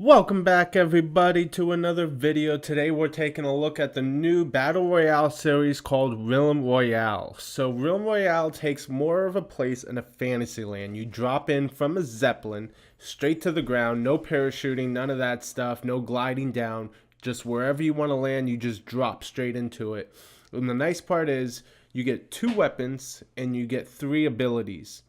Welcome back everybody to another video. Today we're taking a look at the new Battle Royale series called Realm Royale. So Realm Royale takes more of a place in a fantasy land. You drop in from a Zeppelin straight to the ground, no parachuting, none of that stuff, no gliding down. Just wherever you want to land, you just drop straight into it. And the nice part is you get 2 weapons and you get 3 abilities.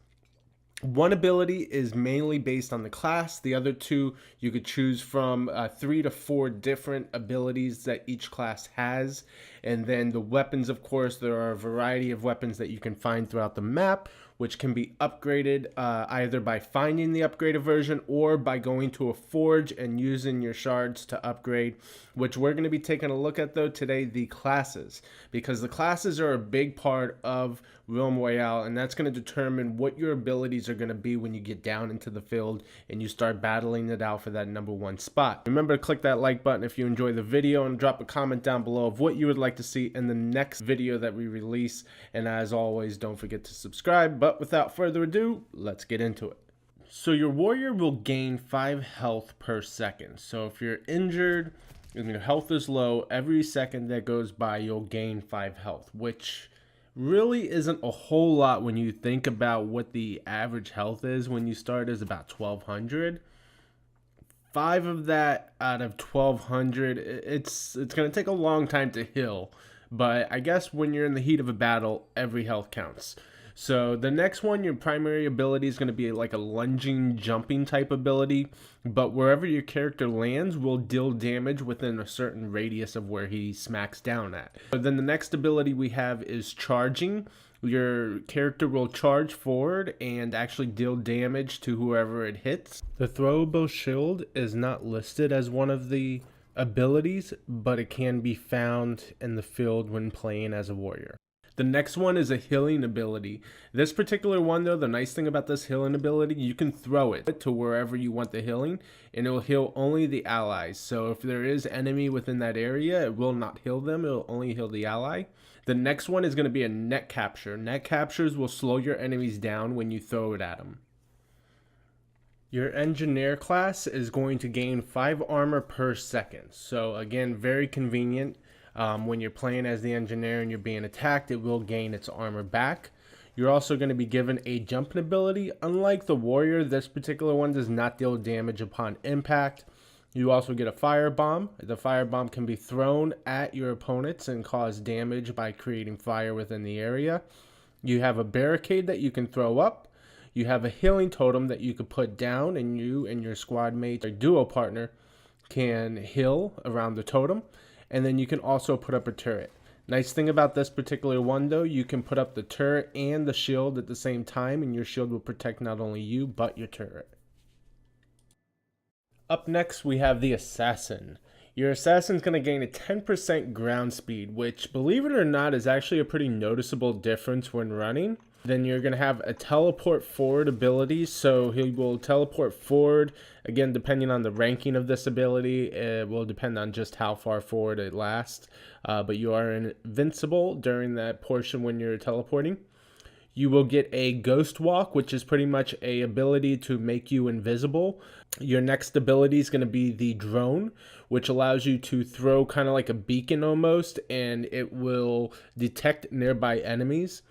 One ability is mainly based on the class. The other 2 you could choose from 3 to 4 different abilities that each class has. And then the weapons, of course, there are a variety of weapons that you can find throughout the map, which can be upgraded either by finding the upgraded version or by going to a forge and using your shards to upgrade, which we're going to be taking a look at though today, the classes, because the classes are a big part of Realm Royale, and that's going to determine what your abilities are going to be when you get down into the field and you start battling it out for that #1 spot. Remember to click that like button if you enjoy the video and drop a comment down below of what you would like to see in the next video that we release. And as always, don't forget to subscribe. But without further ado, let's get into it. So your warrior will gain 5 health per second. So if you're injured and your health is low, every second that goes by you'll gain 5 health, which really isn't a whole lot when you think about what the average health is when you start is about 1200. 5 of that out of 1200, it's going to take a long time to heal, but I guess when you're in the heat of a battle, every health counts. So the next one, your primary ability is going to be like a lunging, jumping type ability, but wherever your character lands will deal damage within a certain radius of where he smacks down at. But then the next ability we have is charging. Your character will charge forward and actually deal damage to whoever it hits. The throwable shield is not listed as one of the abilities, but it can be found in the field when playing as a warrior. The next one is a healing ability. This particular one though, the nice thing about this healing ability, you can throw it to wherever you want the healing and it will heal only the allies. So if there is enemy within that area, it will not heal them, it will only heal the ally. The next one is going to be a net capture. Net captures will slow your enemies down when you throw it at them. Your engineer class is going to gain 5 armor per second. So again, very convenient. When you're playing as the engineer and you're being attacked, it will gain its armor back. You're also going to be given a jumping ability. Unlike the warrior, this particular one does not deal damage upon impact. You also get a firebomb. The firebomb can be thrown at your opponents and cause damage by creating fire within the area. You have a barricade that you can throw up. You have a healing totem that you could put down, and you and your squad mate or duo partner can heal around the totem. And then you can also put up a turret. Nice thing about this particular one though, you can put up the turret and the shield at the same time, and your shield will protect not only you, but your turret. Up next, we have the assassin. Your assassin's going to gain a 10% ground speed, which, believe it or not, is actually a pretty noticeable difference when running. Then you're going to have a teleport forward ability, so he will teleport forward. Again, depending on the ranking of this ability, it will depend on just how far forward it lasts. But you are invincible during that portion when you're teleporting. You will get a ghost walk, which is pretty much a ability to make you invisible. Your next ability is going to be the drone, which allows you to throw kind of like a beacon almost, and it will detect nearby enemies.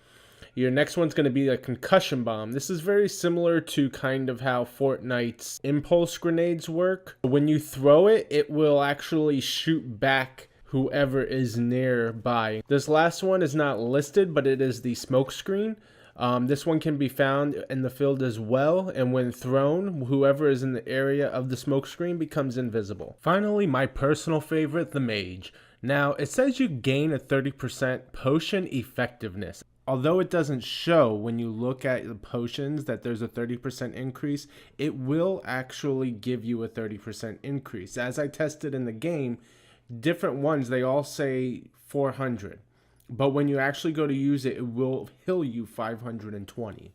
Your next one's going to be a concussion bomb. This is very similar to kind of how Fortnite's impulse grenades work. When you throw it, it will actually shoot back whoever is nearby. This last one is not listed, but it is the smoke screen. This one can be found in the field as well, and when thrown, whoever is in the area of the smoke screen becomes invisible. Finally, my personal favorite, the Mage. Now, it says you gain a 30% potion effectiveness. Although it doesn't show when you look at the potions that there's a 30% increase, it will actually give you a 30% increase. As I tested in the game, different ones, they all say 400. But when you actually go to use it, it will heal you 520.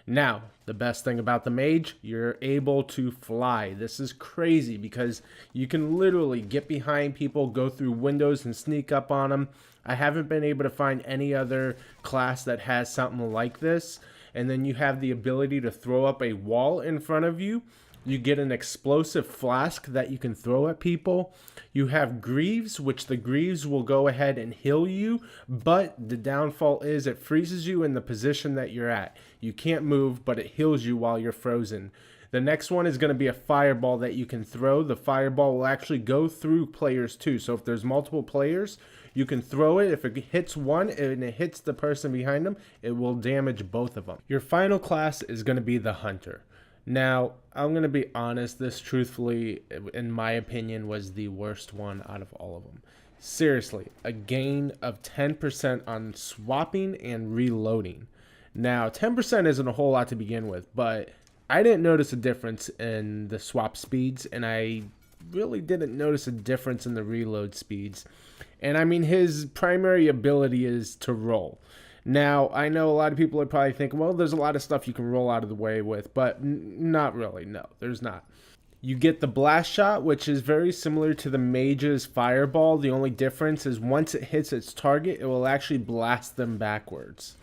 Now, the best thing about the Mage, you're able to fly. This is crazy because you can literally get behind people, go through windows, and sneak up on them. I haven't been able to find any other class that has something like this. And then you have the ability to throw up a wall in front of you. You get an explosive flask that you can throw at people. You have greaves, which the greaves will go ahead and heal you, but the downfall is it freezes you in the position that you're at. You can't move, but it heals you while you're frozen. The next one is going to be a fireball that you can throw. The fireball will actually go through players too. So if there's multiple players, you can throw it. If it hits one and it hits the person behind them, it will damage both of them. Your final class is going to be the hunter. Now, I'm going to be honest, this truthfully, in my opinion, was the worst one out of all of them. Seriously, a gain of 10% on swapping and reloading. Now, 10% isn't a whole lot to begin with, but I didn't notice a difference in the swap speeds, and I really didn't notice a difference in the reload speeds. And I mean, his primary ability is to roll. Now, I know a lot of people are probably thinking, well, there's a lot of stuff you can roll out of the way with, but not really. No, there's not. You get the blast shot, which is very similar to the Mage's fireball. The only difference is once it hits its target, it will actually blast them backwards.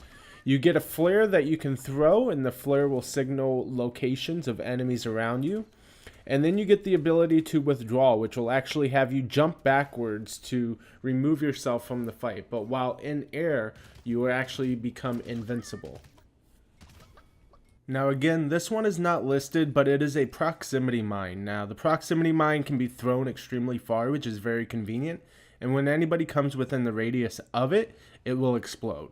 You get a flare that you can throw, and the flare will signal locations of enemies around you. And then you get the ability to withdraw, which will actually have you jump backwards to remove yourself from the fight. But while in air, you will actually become invincible. Now again, this one is not listed, but it is a proximity mine. Now the proximity mine can be thrown extremely far, which is very convenient. And when anybody comes within the radius of it, it will explode.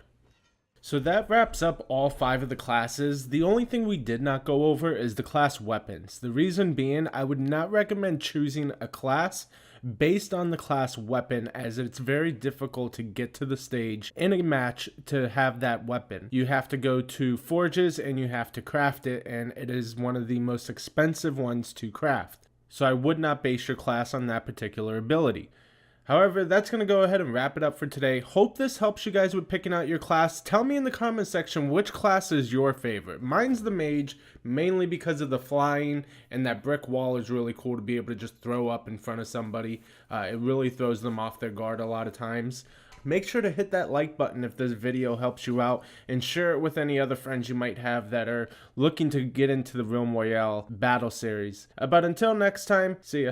So that wraps up all 5 of the classes. The only thing we did not go over is the class weapons. The reason being, I would not recommend choosing a class based on the class weapon, as it's very difficult to get to the stage in a match to have that weapon. You have to go to forges and you have to craft it, and it is one of the most expensive ones to craft. So I would not base your class on that particular ability. However, that's going to go ahead and wrap it up for today. Hope this helps you guys with picking out your class. Tell me in the comment section which class is your favorite. Mine's the Mage, mainly because of the flying, and that brick wall is really cool to be able to just throw up in front of somebody. It really throws them off their guard a lot of times. Make sure to hit that like button if this video helps you out, and share it with any other friends you might have that are looking to get into the Realm Royale battle series. But until next time, see ya.